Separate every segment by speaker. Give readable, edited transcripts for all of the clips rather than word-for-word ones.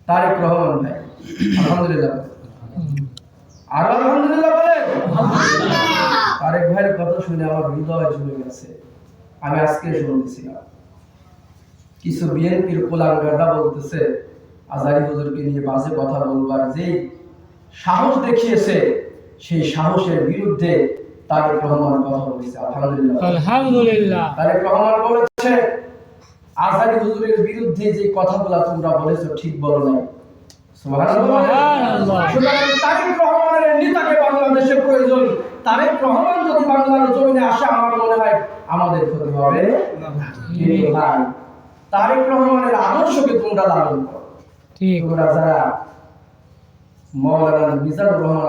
Speaker 1: তারেক রহমান ভাই, আলহামদুলিল্লাহ। আর আলহামদুলিল্লাহ বলেন। তারেক ভাইয়ের কথা শুনে আমার হৃদয় ঝুলে গেছে। আমি আজকে শুনতেছিলাম কিছু বিএনপির কোলাঙ্গাররা বলতেছে আজারি হুজুরকে নিয়ে বাজে কথা বলবার যে সাহস দেখিয়েছে, সেই সাহসের বিরুদ্ধে তারেক রহমান কথা বলেছে। আলহামদুলিল্লাহ, আলহামদুলিল্লাহ। তারেক রহমান বলেছে আজারি হুজুরের বিরুদ্ধে যে কথাগুলো তোমরা বলেছো ঠিক বলো নাই। সুবহানাল্লাহ। সুতরাং তারেক রহমানের নেতাকে বাংলাদেশে প্রয়োজন। তারেক রহমান যদি বাংলার জমিনে আসে আমার মনে হয় আমাদের ক্ষতি হবে না। তারেক রহমানের আদর্শকে তোমরা লালন করো। ঠিক, তোমরা যারা মাওলানা মিজানুর রহমান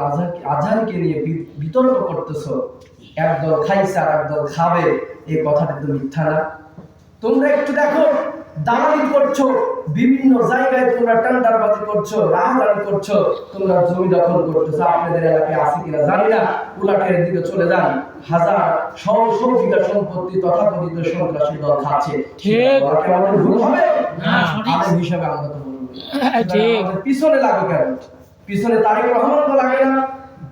Speaker 1: আজহারীকে নিয়ে বিতর্ক করতেছো, একদল খাইছে আর একদল খাবে, এই কথাটা তো মিথ্যা না? তোমরা একটু দেখো, দালালি করছো, বিভিন্ন জায়গায় তোমরা টেন্ডারবাজি করছো, রাজধানী করছো, তোমরা জমি দখল করতেছো। আপনাদের এলাকায় আছে কিনা জানি না, উলাটের দিকে চলে যান, হাজার শত বিঘা সম্পত্তি তথাকথিত সন্ত্রাসী দল খাচ্ছে। ঠিক, আমাদের ভুল হবে না? আমাদের হিসাবে আমরা তো বলবো ঠিক। পিছনে লাগে কেন? পিছনে তারেক রহমান তো লাগে না,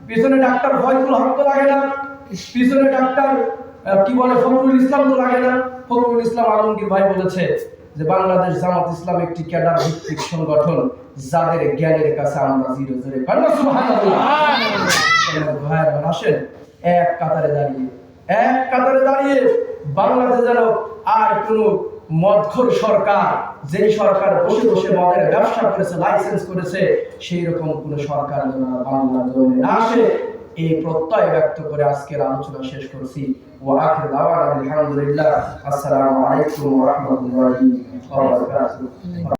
Speaker 1: পিছনে ডাক্তার ফয়জুল হক তো লাগে না, পিছনে ডাক্তার কি বলে ফখরুল ইসলাম তো লাগে না। ফখরুল ইসলাম আলমগীর ভাই বলেছে যে বাংলাদেশ জামাত ইসলাম একটি ক্যাডার ভিত্তিক সংগঠন, যাদের জ্ঞানের কাছে আমরা জিরো জিরো। সুবহানাল্লাহ। আসেন এক কাতারে দাঁড়িয়ে বাংলাদেশ যেন আর কোন মদখোর সরকার, যে সরকার বসে বসে মদের ব্যবসা করেছে, লাইসেন্স করেছে, সেই রকম কোন সরকার যেন বাংলা জমিনে না আসে, এই প্রত্যয় ব্যক্ত করে আজকের আলোচনা শেষ করছি। ওয়া আখিরু দাওয়ানা আলহামদুলিল্লাহ। আসসালামু আলাইকুম ওয়া রাহমাতুল্লাহি ওয়া বারাকাতুহু।